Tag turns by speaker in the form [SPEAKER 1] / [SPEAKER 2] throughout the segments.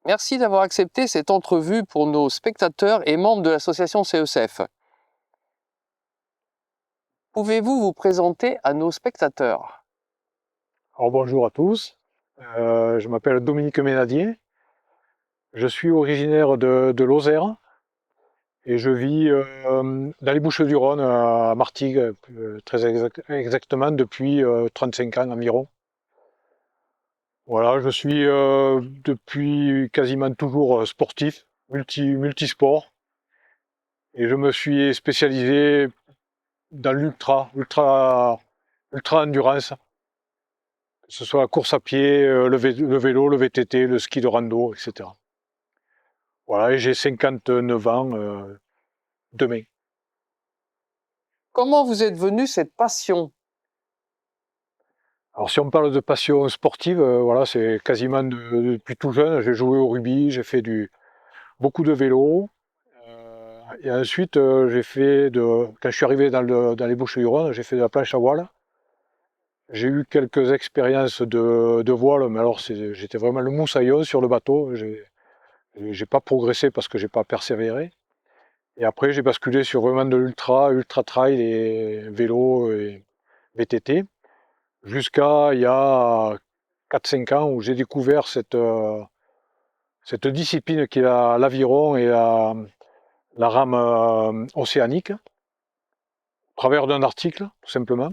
[SPEAKER 1] Merci d'avoir accepté cette entrevue pour nos spectateurs et membres de l'association CECF. Pouvez-vous vous présenter à nos spectateurs?
[SPEAKER 2] Alors bonjour à tous, je m'appelle Dominique Ménadier, je suis originaire de Lozère et je vis dans les Bouches-du-Rhône à Martigues, très exactement depuis 35 ans environ. Voilà, je suis depuis quasiment toujours sportif, multisport, et je me suis spécialisé dans ultra endurance, que ce soit la course à pied, le vélo, le VTT, le ski de rando, etc. Voilà, et j'ai 59 ans demain.
[SPEAKER 1] Comment vous êtes venu cette passion?
[SPEAKER 2] Alors si on parle de passion sportive, voilà, c'est quasiment depuis tout jeune. J'ai joué au rugby, j'ai fait beaucoup de vélo. Et ensuite, quand je suis arrivé dans les Bouches-du-Rhône, j'ai fait de la planche à voile. J'ai eu quelques expériences de voile, mais alors j'étais vraiment le moussaillon sur le bateau. J'ai pas progressé parce que j'ai pas persévéré. Et après, j'ai basculé sur vraiment de ultra trail et vélo et VTT, jusqu'à il y a 4-5 ans où j'ai découvert cette discipline qui est l'aviron et la rame océanique, au travers d'un article, tout simplement.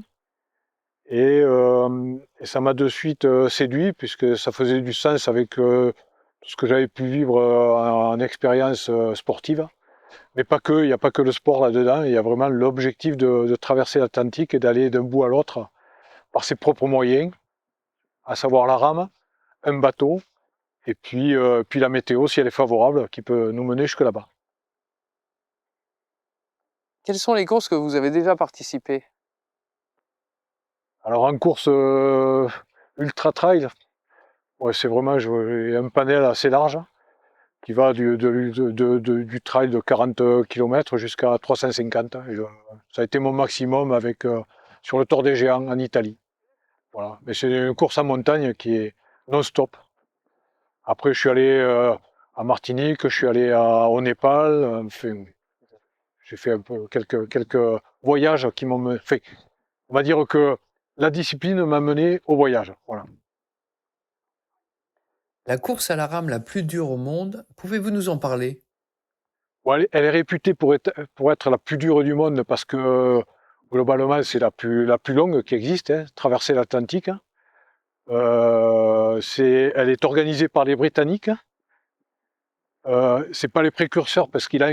[SPEAKER 2] Et ça m'a de suite séduit, puisque ça faisait du sens avec tout ce que j'avais pu vivre en expérience sportive. Mais pas que, il n'y a pas que le sport là-dedans, il y a vraiment l'objectif de traverser l'Atlantique et d'aller d'un bout à l'autre par ses propres moyens, à savoir la rame, un bateau, et puis la météo, si elle est favorable, qui peut nous mener jusque là-bas.
[SPEAKER 1] Quelles sont les courses que vous avez déjà participé?
[SPEAKER 2] Alors en course ultra trail, ouais, c'est vraiment un panel assez large qui va du trail de 40 km jusqu'à 350. Ça a été mon maximum sur le Tour des Géants en Italie. Voilà. Mais c'est une course en montagne qui est non-stop. Après, je suis allé à Martinique, je suis allé au Népal. Enfin, j'ai fait un peu quelques voyages qui m'ont fait. On va dire que la discipline m'a mené au voyage. Voilà.
[SPEAKER 3] La course à la rame la plus dure au monde, pouvez-vous nous en parler?
[SPEAKER 2] Bon, elle est réputée pour être la plus dure du monde parce que globalement c'est la plus longue qui existe, hein, traverser l'Atlantique. Elle est organisée par les Britanniques. C'est pas les précurseurs parce il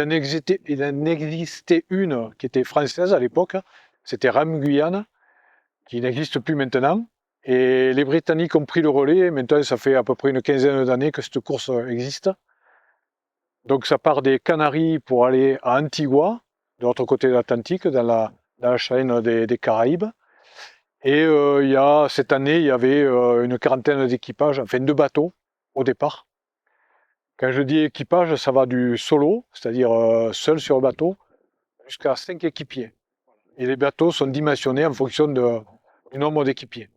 [SPEAKER 2] en existait une qui était française à l'époque. C'était Ram Guyane, qui n'existe plus maintenant. Et les Britanniques ont pris le relais. Maintenant, ça fait à peu près une quinzaine d'années que cette course existe. Donc ça part des Canaries pour aller à Antigua, de l'autre côté de l'Atlantique, dans la chaîne des Caraïbes. Et cette année, il y avait une quarantaine d'équipages, enfin de bateaux au départ. Quand je dis équipage, ça va du solo, c'est-à-dire seul sur le bateau, jusqu'à 5 équipiers. Et les bateaux sont dimensionnés en fonction du nombre d'équipiers.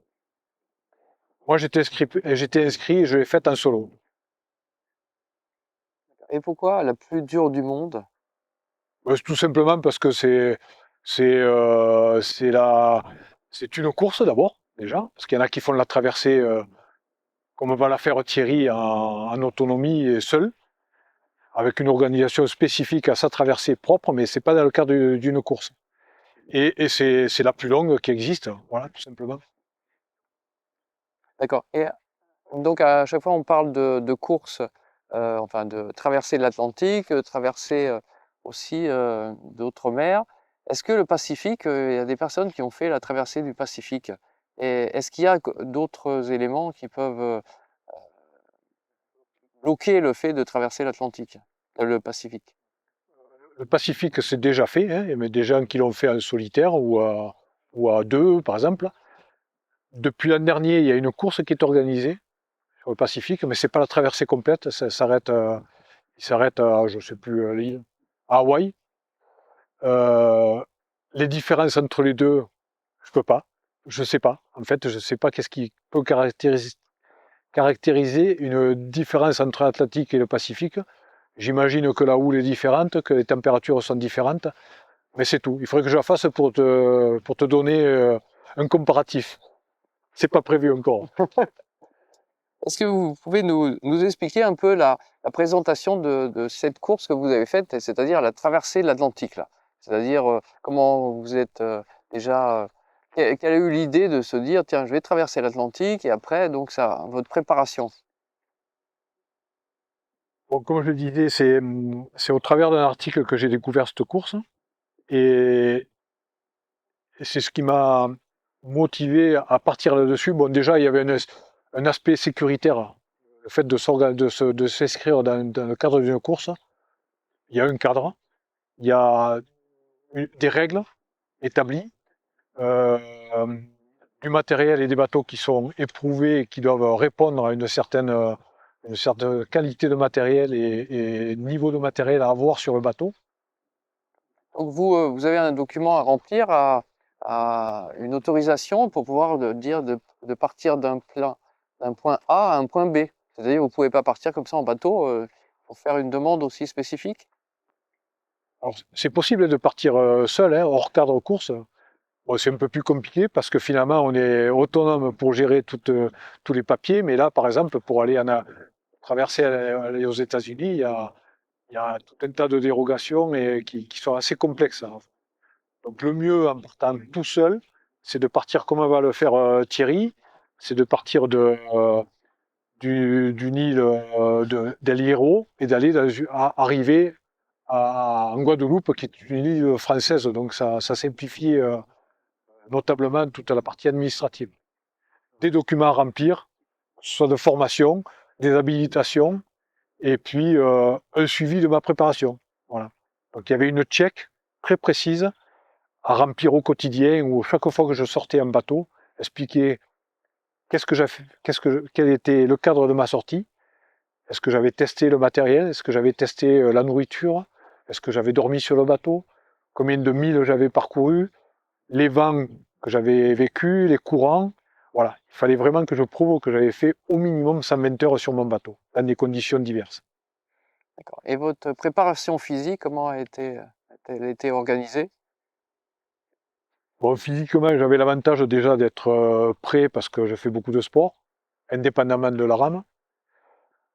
[SPEAKER 2] Moi, j'étais inscrit et je l'ai faite en solo.
[SPEAKER 1] Et pourquoi la plus dure du monde?
[SPEAKER 2] Tout simplement parce que c'est une course d'abord, déjà, parce qu'il y en a qui font la traversée comme va la faire Thierry en autonomie et seul, avec une organisation spécifique à sa traversée propre, mais c'est pas dans le cadre d'une course. Et c'est la plus longue qui existe, voilà, tout simplement.
[SPEAKER 1] D'accord. Et donc à chaque fois on parle de course, enfin de traverser l'Atlantique, traverser aussi d'autres mers. Est-ce que le Pacifique, il y a des personnes qui ont fait la traversée du Pacifique? Et est-ce qu'il y a d'autres éléments qui peuvent bloquer le fait de traverser l'Atlantique, le Pacifique?
[SPEAKER 2] Le Pacifique, c'est déjà fait, hein, il y a des gens qui l'ont fait en solitaire ou à deux, par exemple. Depuis l'an dernier, il y a une course qui est organisée sur le Pacifique, mais c'est pas la traversée complète, il s'arrête à, je sais plus, l'île, à Hawaï. Les différences entre les deux, je peux pas. Je sais pas. En fait, je sais pas qu'est-ce qui peut caractériser une différence entre l'Atlantique et le Pacifique. J'imagine que la houle est différente, que les températures sont différentes, mais c'est tout. Il faudrait que je la fasse pour te donner un comparatif. C'est pas prévu encore.
[SPEAKER 1] Est-ce que vous pouvez nous expliquer un peu la présentation de cette course que vous avez faite, c'est-à-dire la traversée de l'Atlantique, là? C'est-à-dire comment vous êtes déjà... quelle a eu l'idée de se dire, tiens, je vais traverser l'Atlantique et après, donc ça, votre préparation.
[SPEAKER 2] Bon, comme je le disais, c'est au travers d'un article que j'ai découvert cette course, et c'est ce qui m'a motivé à partir là-dessus. Bon, déjà, il y avait un aspect sécuritaire, le fait de s'inscrire dans le cadre d'une course. Il y a un cadre, il y a des règles établies, euh, du matériel et des bateaux qui sont éprouvés et qui doivent répondre à une certaine qualité de matériel et niveau de matériel à avoir sur le bateau.
[SPEAKER 1] Donc vous avez un document à remplir, une autorisation pour pouvoir dire de partir d'un point A à un point B. C'est-à-dire que vous ne pouvez pas partir comme ça en bateau pour faire une demande aussi spécifique.
[SPEAKER 2] Alors, c'est possible de partir seul, hein, hors cadre course. Bon, c'est un peu plus compliqué parce que finalement, on est autonome pour gérer tous les papiers. Mais là, par exemple, pour traverser aller aux États-Unis, il y a tout un tas de dérogations qui sont assez complexes, hein. Donc, le mieux en partant tout seul, c'est de partir comme va le faire Thierry, c'est de partir d'une île d'El Hierro et arriver en Guadeloupe, qui est une île française. Donc, ça simplifie notablement toute la partie administrative. Des documents à remplir, soit de formation, des habilitations, et puis un suivi de ma préparation. Voilà. Donc il y avait une check très précise à remplir au quotidien, où chaque fois que je sortais en bateau, expliquer quel était le cadre de ma sortie, est-ce que j'avais testé le matériel, est-ce que j'avais testé la nourriture, est-ce que j'avais dormi sur le bateau, combien de milles j'avais parcouru, les vents que j'avais vécus, les courants. Voilà, il fallait vraiment que je prouve que j'avais fait au minimum 120 heures sur mon bateau, dans des conditions diverses.
[SPEAKER 1] D'accord. Et votre préparation physique, comment a-t-elle été organisée?
[SPEAKER 2] Bon, physiquement, j'avais l'avantage déjà d'être prêt parce que je fais beaucoup de sport, indépendamment de la rame.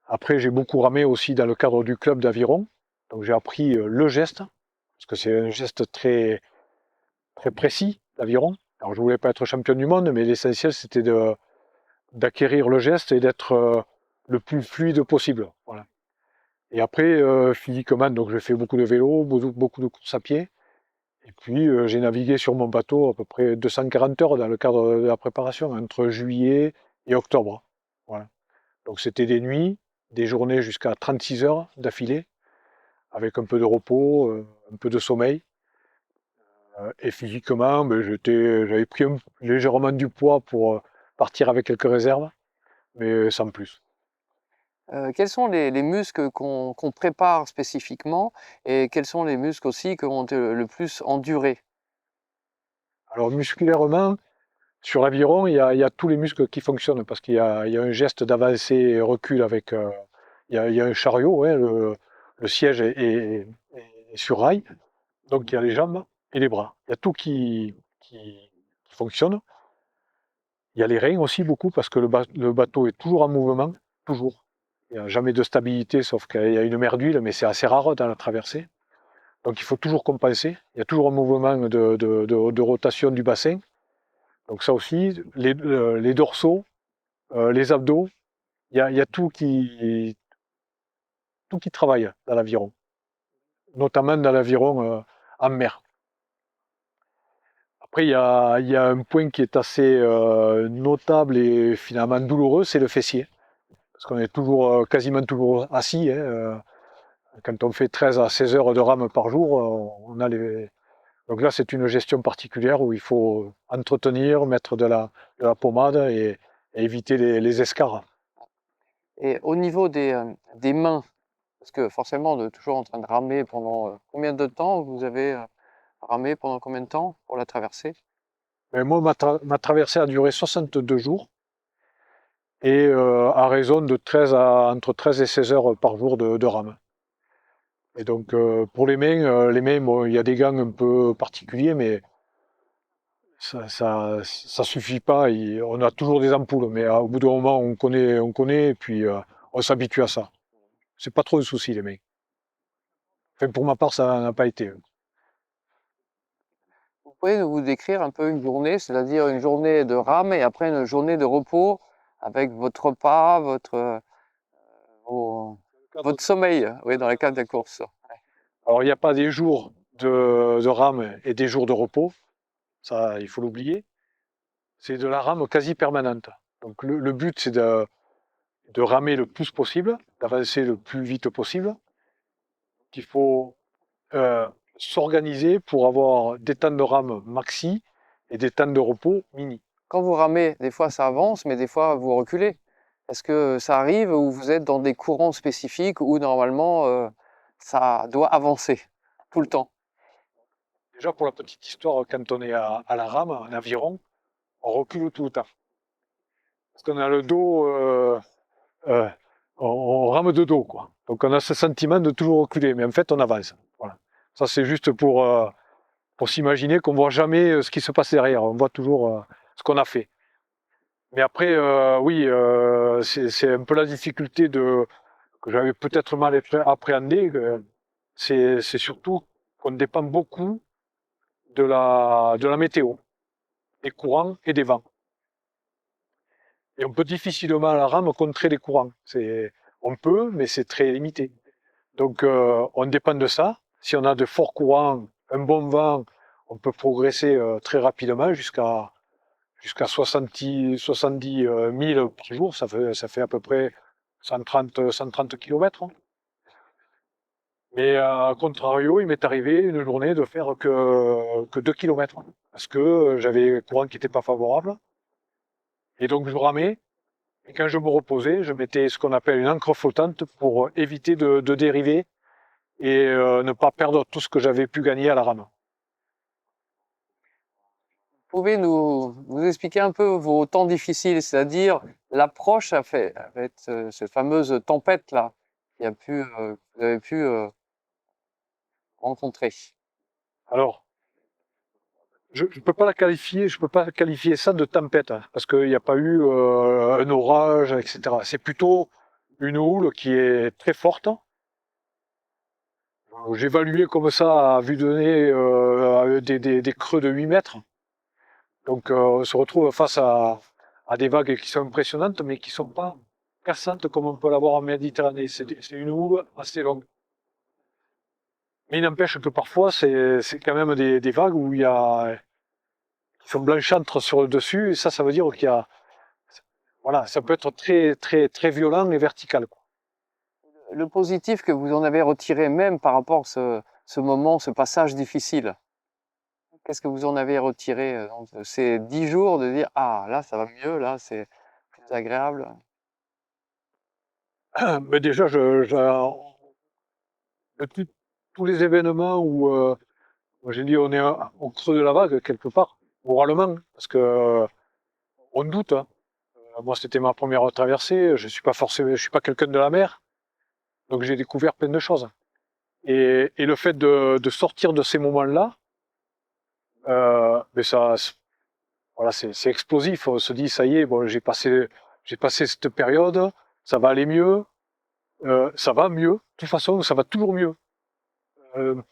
[SPEAKER 2] Après, j'ai beaucoup ramé aussi dans le cadre du club d'aviron. Donc j'ai appris le geste, parce que c'est un geste très précis, l'aviron. Alors je voulais pas être champion du monde, mais l'essentiel c'était d'acquérir le geste et d'être le plus fluide possible. Voilà. Et après, physiquement, donc j'ai fait beaucoup de vélo, beaucoup de courses à pied. Et puis j'ai navigué sur mon bateau à peu près 240 heures dans le cadre de la préparation, entre juillet et octobre. Voilà. Donc c'était des nuits, des journées jusqu'à 36 heures d'affilée, avec un peu de repos, un peu de sommeil. Et physiquement, ben, j'avais pris légèrement du poids pour partir avec quelques réserves, mais sans plus.
[SPEAKER 1] Quels sont les muscles qu'on prépare spécifiquement et quels sont les muscles aussi qui ont été le plus enduré?
[SPEAKER 2] Alors musculairement, sur l'aviron, il y a tous les muscles qui fonctionnent parce il y a un geste d'avancée et recul avec. Il y a un chariot, hein, le siège est sur rail, donc il y a les jambes et les bras. Il y a tout qui fonctionne. Il y a les reins aussi beaucoup parce que le bateau est toujours en mouvement, toujours. Il n'y a jamais de stabilité, sauf qu'il y a une mer d'huile, mais c'est assez rare dans la traversée. Donc il faut toujours compenser. Il y a toujours un mouvement de rotation du bassin. Donc ça aussi, les dorsaux, les abdos, il y a tout qui travaille dans l'aviron, notamment dans l'aviron en mer. Après, il y a un point qui est assez notable et finalement douloureux, c'est le fessier. Parce qu'on est toujours, quasiment toujours assis, hein, quand on fait 13 à 16 heures de rame par jour, on a les... Donc là, c'est une gestion particulière où il faut entretenir, mettre de la pommade et éviter les escarres.
[SPEAKER 1] Et au niveau des mains, parce que forcément, de toujours en train de ramer pendant combien de temps vous avez ramé pendant combien de temps pour la traversée?
[SPEAKER 2] Mais moi, ma traversée a duré 62 jours et à raison de entre 13 et 16 heures par jour de rame. Et donc, pour les mains, bon, il y a des gants un peu particuliers, mais ça suffit pas. On a toujours des ampoules, mais au bout d'un moment, on connaît, et puis on s'habitue à ça. C'est pas trop un souci, les mains. Enfin, pour ma part, ça n'a pas été.
[SPEAKER 1] Vous pouvez nous décrire un peu une journée, c'est-à-dire une journée de rame et après une journée de repos avec votre repas, vos- votre sommeil, oui, dans le cadre des courses.
[SPEAKER 2] Alors, il n'y a pas des jours de rame et des jours de repos. Ça, il faut l'oublier. C'est de la rame quasi permanente. Donc, le but, c'est de ramer le plus possible, d'avancer le plus vite possible. Il faut euh, s'organiser pour avoir des temps de rame maxi et des temps de repos mini.
[SPEAKER 1] Quand vous ramez, des fois ça avance, mais des fois vous reculez. Est-ce que ça arrive ou vous êtes dans des courants spécifiques où normalement ça doit avancer tout le temps?
[SPEAKER 2] Déjà, pour la petite histoire, quand on est à la rame, en aviron, on recule tout le temps. Parce qu'on a le dos, euh, on rame de dos, quoi. Donc on a ce sentiment de toujours reculer, mais en fait on avance. Voilà. Ça c'est juste pour s'imaginer qu'on voit jamais ce qui se passe derrière, on voit toujours ce qu'on a fait. Mais après, oui, c'est un peu la difficulté que j'avais peut-être mal appréhendé. C'est surtout qu'on dépend beaucoup de la météo, des courants et des vents. Et on peut difficilement à la rame contrer les courants. On peut, mais c'est très limité. Donc on dépend de ça. Si on a de forts courants, un bon vent, on peut progresser très rapidement jusqu'à 70 000 par jour. Ça fait à peu près 130 km. Mais à contrario, il m'est arrivé une journée de faire que 2 km. Parce que j'avais un courant qui n'était pas favorable. Et donc je ramais. Et quand je me reposais, je mettais ce qu'on appelle une ancre flottante pour éviter de dériver et ne pas perdre tout ce que j'avais pu gagner à la rame.
[SPEAKER 1] Vous pouvez nous expliquer un peu vos temps difficiles, c'est-à-dire l'approche avec cette fameuse tempête-là que vous avez pu rencontrer.
[SPEAKER 2] Alors, je peux pas qualifier ça de tempête, hein, parce qu'il n'y a pas eu un orage, etc. C'est plutôt une houle qui est très forte. J'évaluais comme ça à vue de nez des creux de 8 mètres. Donc on se retrouve face à des vagues qui sont impressionnantes, mais qui ne sont pas cassantes comme on peut l'avoir en Méditerranée. C'est une houle assez longue. Mais il n'empêche que parfois, c'est quand même des vagues où il y a, qui sont blanchâtres sur le dessus, et ça veut dire qu'il y a, voilà, ça peut être très, très, très violent et vertical, quoi.
[SPEAKER 1] Le positif que vous en avez retiré même par rapport à ce moment, ce passage difficile, qu'est-ce que vous en avez retiré dans ces 10 jours de dire ah là ça va mieux, là c'est plus agréable.
[SPEAKER 2] Mais déjà, de tous les événements où, moi j'ai dit, on est au creux de la vague, quelque part, moralement, parce que on doute, hein. Moi, c'était ma première traversée, je suis pas quelqu'un de la mer, donc j'ai découvert plein de choses. Et le fait de sortir de ces moments-là, mais voilà, c'est explosif. On se dit, ça y est, bon, j'ai passé cette période, ça va aller mieux, ça va mieux. De toute façon, ça va toujours mieux.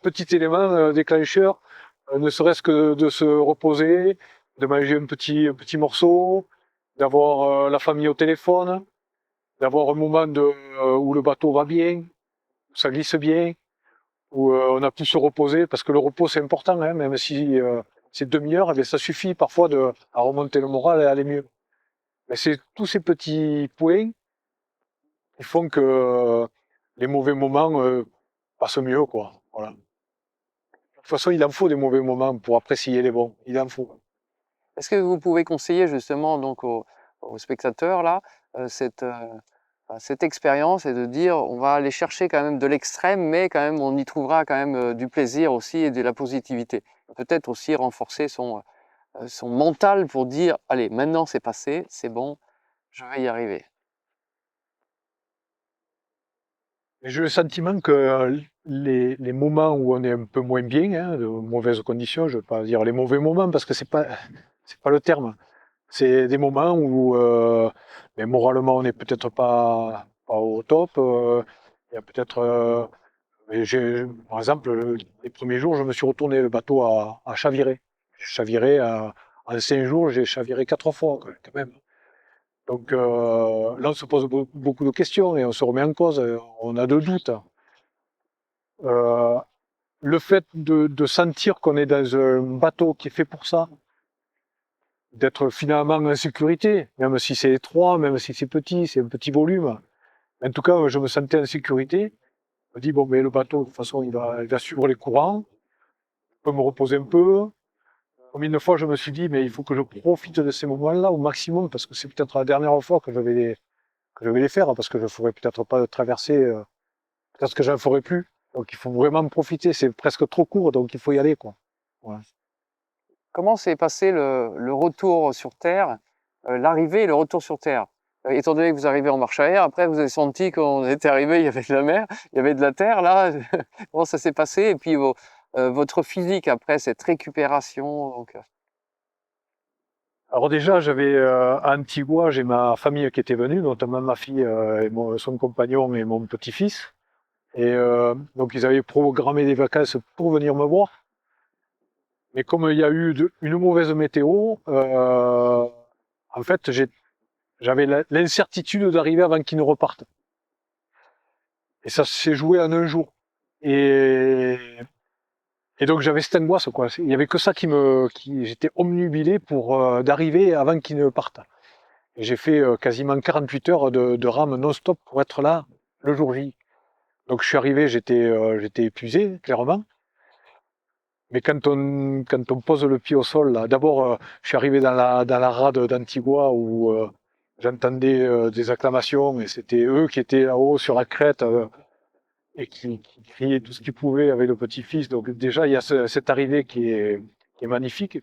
[SPEAKER 2] Petit élément déclencheur, ne serait-ce que de se reposer, de manger un petit morceau, d'avoir la famille au téléphone, d'avoir un moment où le bateau va bien, où ça glisse bien, où on a pu se reposer, parce que le repos c'est important, hein, même si c'est demi-heure, eh bien, ça suffit parfois à remonter le moral et à aller mieux. Mais c'est tous ces petits points qui font que les mauvais moments passent mieux, quoi. Voilà. De toute façon, il en faut des mauvais moments pour apprécier les bons. Il en faut.
[SPEAKER 1] Est-ce que vous pouvez conseiller justement donc aux spectateurs là cette expérience et de dire on va aller chercher quand même de l'extrême, mais quand même on y trouvera quand même du plaisir aussi et de la positivité. Peut-être aussi renforcer son mental pour dire allez, maintenant c'est passé, c'est bon, je vais y arriver?
[SPEAKER 2] Et j'ai le sentiment que les moments où on est un peu moins bien, hein, de mauvaises conditions, je ne veux pas dire les mauvais moments parce que c'est pas le terme. C'est des moments où mais moralement on n'est peut-être pas au top. Il y a peut-être par exemple, les premiers jours, je me suis retourné le bateau à chavirer. J'ai chaviré en 5 jours, j'ai chaviré 4 fois quand même. Donc là, on se pose beaucoup de questions et on se remet en cause, on a de doutes. Euh, le fait de sentir qu'on est dans un bateau qui est fait pour ça, d'être finalement en sécurité, même si c'est étroit, même si c'est petit, c'est un petit volume. En tout cas, je me sentais en sécurité. Je me dis, bon, mais le bateau, de toute façon, il va suivre les courants. Je peux me reposer un peu. Combien de fois je me suis dit, mais il faut que je profite de ces moments-là au maximum, parce que c'est peut-être la dernière fois que je vais les faire, parce que je ne ferai peut-être pas de traverser, peut-être que je n'en ferai plus. Donc il faut vraiment profiter, c'est presque trop court, donc il faut y aller, quoi. Voilà.
[SPEAKER 1] Comment s'est passé le retour sur Terre, l'arrivée et le retour sur Terre? Étant donné que vous arrivez en marche arrière, après vous avez senti qu'on était arrivé, il y avait de la mer, il y avait de la terre là. Comment ça s'est passé? Et puis votre physique après cette récupération, donc.
[SPEAKER 2] Alors déjà, j'avais à Antigua, j'ai ma famille qui était venue, notamment ma fille et son compagnon et mon petit-fils. Et donc ils avaient programmé des vacances pour venir me voir. Mais comme il y a eu une mauvaise météo, en fait, j'avais l'incertitude d'arriver avant qu'ils ne repartent. Et ça s'est joué en un jour. Et, et donc j'avais cette angoisse, quoi. Il n'y avait que ça j'étais omnubilé pour d'arriver avant qu'ils ne partent. Et j'ai fait quasiment 48 heures de rame non-stop pour être là le jour J. Donc je suis arrivé, j'étais épuisé, clairement. Mais quand on pose le pied au sol, là, d'abord, je suis arrivé dans la rade d'Antigua où j'entendais des acclamations et c'était eux qui étaient là-haut sur la crête et qui criaient tout ce qu'ils pouvaient avec le petit-fils. Donc déjà, il y a cette arrivée qui est magnifique.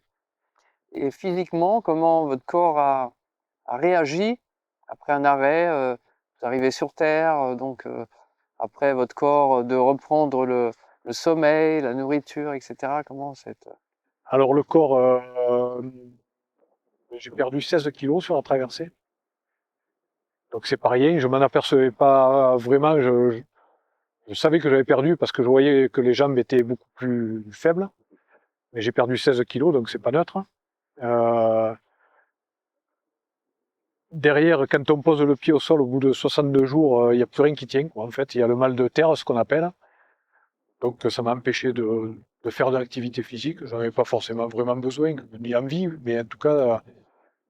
[SPEAKER 1] Et physiquement, comment votre corps a réagi après un arrêt? Vous arrivez sur Terre, donc après votre corps de reprendre le sommeil, la nourriture, etc. Comment cette.
[SPEAKER 2] Alors le corps, j'ai perdu 16 kilos sur la traversée. Donc c'est pas rien, je m'en apercevais pas vraiment. Je savais que j'avais perdu parce que je voyais que les jambes étaient beaucoup plus faibles. Mais j'ai perdu 16 kilos, donc c'est pas neutre. Euh, Derrière, quand on pose le pied au sol au bout de 62 jours, il n'y a plus rien qui tient, quoi. En fait, il y a le mal de terre, ce qu'on appelle. Donc ça m'a empêché de faire de l'activité physique. J'en avais pas forcément vraiment besoin, ni envie, mais en tout cas,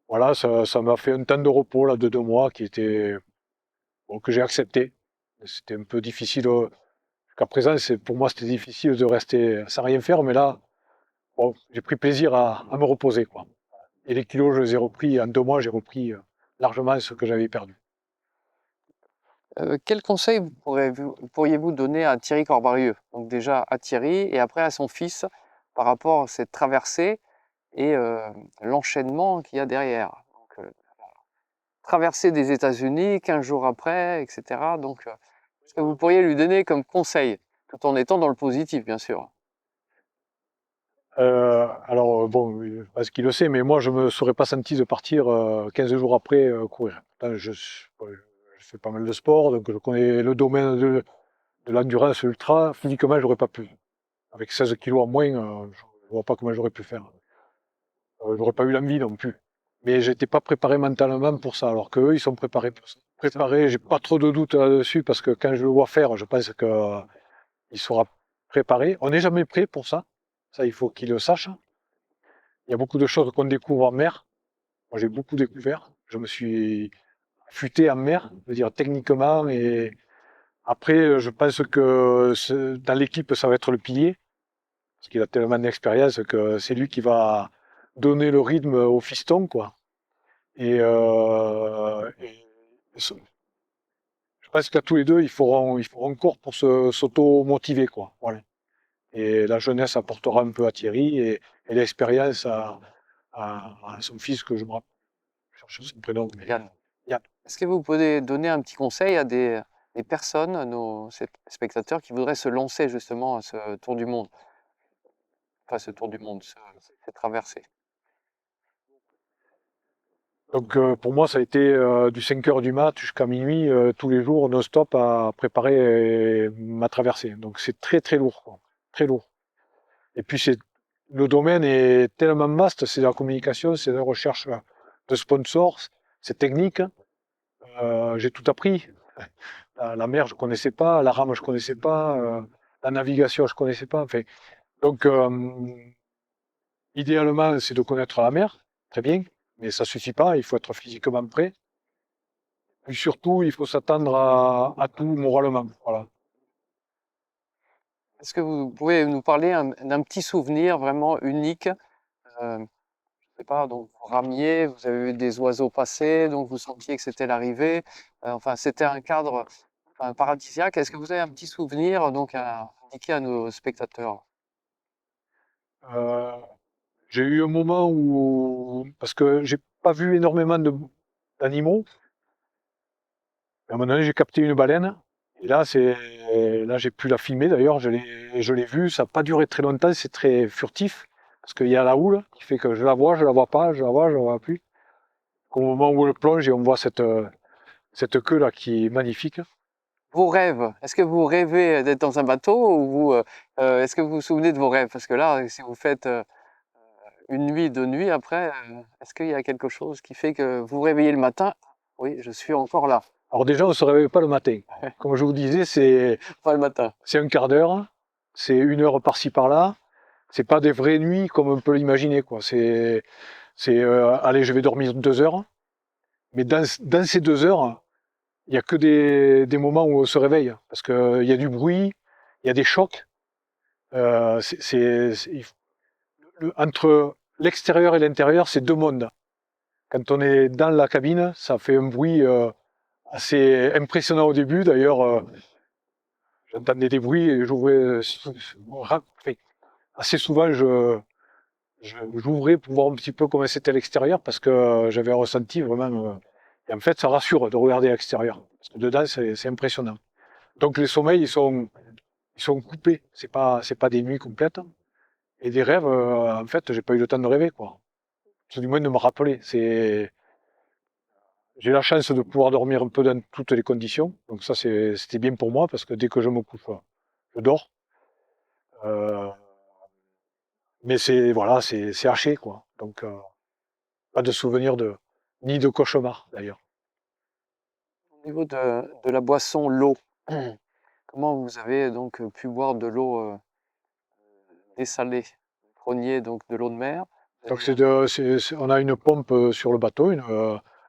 [SPEAKER 2] voilà, ça m'a fait un temps de repos là, de 2 mois qui était bon, que j'ai accepté. C'était un peu difficile. Jusqu'à présent, pour moi, c'était difficile de rester sans rien faire, mais là, bon, j'ai pris plaisir à me reposer, quoi. Et les kilos, je les ai repris en 2 mois, j'ai repris largement ce que j'avais perdu.
[SPEAKER 1] Quel conseil pourriez-vous donner à Thierry Corbarieux? Donc déjà à Thierry et après à son fils par rapport à cette traversée et l'enchaînement qu'il y a derrière. Donc, traversée des États-Unis, 15 jours après, etc. Donc, ce que vous pourriez lui donner comme conseil, tout en étant dans le positif, bien sûr.
[SPEAKER 2] Alors, bon, je sais pas ce qu'il le sait, mais moi, je me serais pas senti de partir 15 jours après courir. Pourtant, je fais pas mal de sport, donc je connais le domaine de l'endurance ultra. Physiquement, j'aurais pas pu. Avec 16 kilos en moins, je vois pas comment j'aurais pu faire. J'aurais pas eu l'envie non plus. Mais j'étais pas préparé mentalement pour ça, alors qu'eux, ils sont préparés pour ça. Préparé, j'ai pas trop de doutes là-dessus, parce que quand je le vois faire, je pense que il sera préparé. On n'est jamais prêt pour ça. Ça, il faut qu'il le sache. Il y a beaucoup de choses qu'on découvre en mer. Moi, j'ai beaucoup découvert. Je me suis affûté en mer, je veux dire techniquement. Et après, je pense que dans l'équipe, ça va être le pilier, parce qu'il a tellement d'expérience que c'est lui qui va donner le rythme au fiston, quoi. Et je pense qu'à tous les deux, ils feront corps pour s'auto-motiver, quoi. Voilà. Et la jeunesse apportera un peu à Thierry et l'expérience à son fils que je me rappelle. Je cherche son prénom, mais
[SPEAKER 1] Yann.
[SPEAKER 2] Yann.
[SPEAKER 1] Est-ce que vous pouvez donner un petit conseil à des personnes, ces spectateurs qui voudraient se lancer justement à ce tour du monde? Enfin, ce tour du monde, cette traversée.
[SPEAKER 2] Donc pour moi, ça a été du 5 heures du mat jusqu'à minuit, tous les jours, non-stop, à préparer ma traversée. Donc c'est très très lourd, quoi. Très lourd. Et puis le domaine est tellement vaste, c'est de la communication, c'est de la recherche de sponsors, c'est technique. J'ai tout appris. La mer, je connaissais pas, la rame, je connaissais pas, la navigation, je connaissais pas. Enfin, donc idéalement, c'est de connaître la mer, très bien, mais ça suffit pas, il faut être physiquement prêt. Et surtout, il faut s'attendre à tout moralement. Voilà.
[SPEAKER 1] Est-ce que vous pouvez nous parler d'un petit souvenir vraiment unique? Je sais pas, donc vous ramiez, vous avez vu des oiseaux passer, donc vous sentiez que c'était l'arrivée. Enfin, c'était un cadre, enfin, paradisiaque. Est-ce que vous avez un petit souvenir donc à indiquer à nos spectateurs?
[SPEAKER 2] Euh, j'ai eu un moment où, parce que j'ai pas vu énormément d'animaux, à un moment donné, j'ai capté une baleine. Et là, j'ai pu la filmer d'ailleurs. Je l'ai vue. Ça n'a pas duré très longtemps. C'est très furtif parce qu'il y a la houle qui fait que je la vois pas, je la vois, je la vois plus. Au moment où elle plonge et on voit cette queue là qui est magnifique.
[SPEAKER 1] Vos rêves, est-ce que vous rêvez d'être dans un bateau ou est-ce que vous vous souvenez de vos rêves? Parce que là, si vous faites une nuit, deux nuits après, est-ce qu'il y a quelque chose qui fait que vous vous réveillez le matin? Oui, je suis encore là.
[SPEAKER 2] Alors déjà, on ne se réveille pas le matin. Comme je vous disais,
[SPEAKER 1] Pas le matin.
[SPEAKER 2] c'est un quart d'heure, c'est une heure par-ci par-là. C'est pas des vraies nuits comme on peut l'imaginer, quoi. Allez, je vais dormir 2 heures. Mais dans ces 2 heures, il n'y a que des moments où on se réveille. Parce qu'il y a du bruit, il y a des chocs. Entre l'extérieur et l'intérieur, c'est deux mondes. Quand on est dans la cabine, ça fait un bruit assez impressionnant au début. D'ailleurs, j'entendais des bruits et j'ouvrais. Enfin, assez souvent, j'ouvrais pour voir un petit peu comment c'était à l'extérieur parce que j'avais un ressenti vraiment. Et en fait, ça rassure de regarder à l'extérieur. Parce que dedans, c'est impressionnant. Donc les sommeils, ils sont coupés. C'est pas des nuits complètes. Et des rêves, en fait, j'ai pas eu le temps de rêver, quoi. Ou du moins de me rappeler. J'ai la chance de pouvoir dormir un peu dans toutes les conditions. Donc ça, c'était bien pour moi parce que dès que je me couche, je dors. Euh, mais voilà, c'est haché, quoi. Donc pas de souvenir ni de cauchemar, d'ailleurs.
[SPEAKER 1] Au niveau de la boisson, l'eau, comment vous avez donc pu boire de l'eau dessalée? Vous preniez donc de l'eau de mer. Vous
[SPEAKER 2] Donc
[SPEAKER 1] avez
[SPEAKER 2] on a une pompe sur le bateau,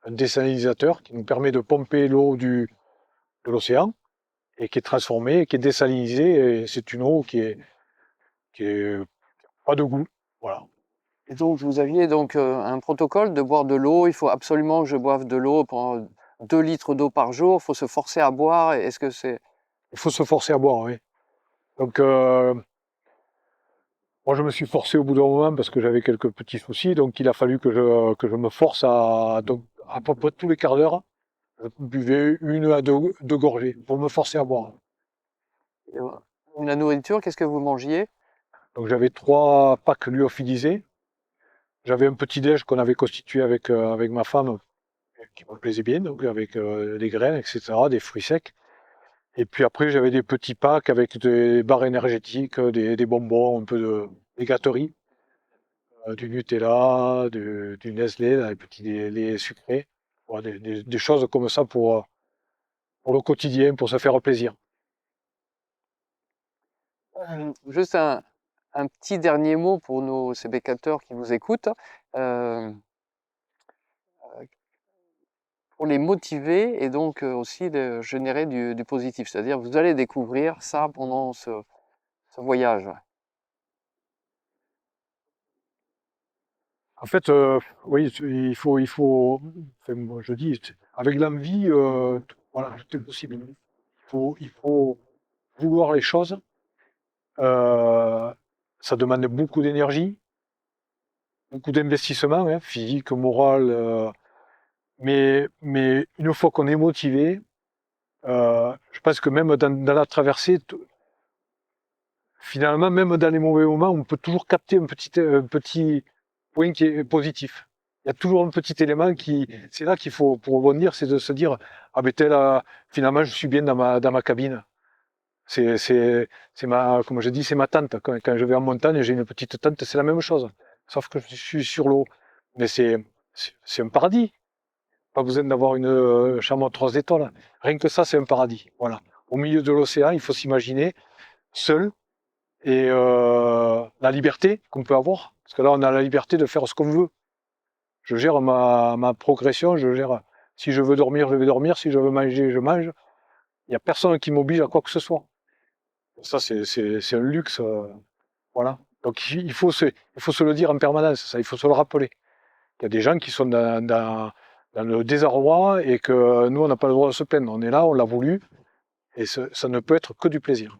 [SPEAKER 2] un désalinisateur qui nous permet de pomper l'eau de l'océan et qui est transformée, et qui est désalinisée. Et c'est une eau qui est pas de goût. Voilà.
[SPEAKER 1] Et donc vous aviez donc un protocole de boire de l'eau. Il faut absolument que je boive de l'eau pendant 2 litres d'eau par jour. Il faut se forcer à boire. Est-ce que c'est
[SPEAKER 2] Il faut se forcer à boire, oui. Donc moi je me suis forcé au bout d'un moment parce que j'avais quelques petits soucis, donc il a fallu que je me force donc à peu près tous les quarts d'heure, je buvais une à deux gorgées pour me forcer à boire.
[SPEAKER 1] la nourriture? Qu'est-ce que vous mangiez?
[SPEAKER 2] Donc j'avais 3 packs lyophilisés. J'avais un petit déj qu'on avait constitué avec ma femme, qui me plaisait bien, donc avec des graines, etc., des fruits secs. Et puis après, j'avais des petits packs avec des barres énergétiques, des bonbons, des gâteries, du Nutella, du Nestlé, là, les petits laits sucrés. Voilà, des choses comme ça pour le quotidien, pour se faire plaisir.
[SPEAKER 1] Juste un petit dernier mot pour nos spectateurs qui vous écoutent. Euh, pour les motiver et donc aussi de générer du positif. C'est-à-dire vous allez découvrir ça pendant ce voyage.
[SPEAKER 2] En fait, oui, enfin, moi, je dis, avec l'envie, voilà, tout est possible. Il faut vouloir les choses. Euh, Ça demande beaucoup d'énergie. beaucoup d'investissement, hein, physique, moral, mais une fois qu'on est motivé, je pense que même dans la traversée, finalement, même dans les mauvais moments, on peut toujours capter un petit point qui est positif. Il y a toujours un petit élément c'est là qu'il faut, pour rebondir, c'est de se dire, ah ben finalement, je suis bien dans ma cabine. Comme je dis, c'est ma tente. Quand je vais en montagne, j'ai une petite tente, c'est la même chose. Sauf que je suis sur l'eau. Mais c'est un paradis. Pas besoin d'avoir une chambre 3 étoiles. Rien que ça, c'est un paradis. Voilà. Au milieu de l'océan, il faut s'imaginer seul et la liberté qu'on peut avoir. Parce que là, on a la liberté de faire ce qu'on veut. Je gère ma progression, je gère. Si je veux dormir, je vais dormir. Si je veux manger, je mange. Il n'y a personne qui m'oblige à quoi que ce soit. Ça, c'est un luxe. Voilà. Donc il faut se le dire en permanence, ça, il faut se le rappeler. Il y a des gens qui sont dans le désarroi et que nous, on n'a pas le droit de se plaindre. On est là, on l'a voulu, et ça ne peut être que du plaisir.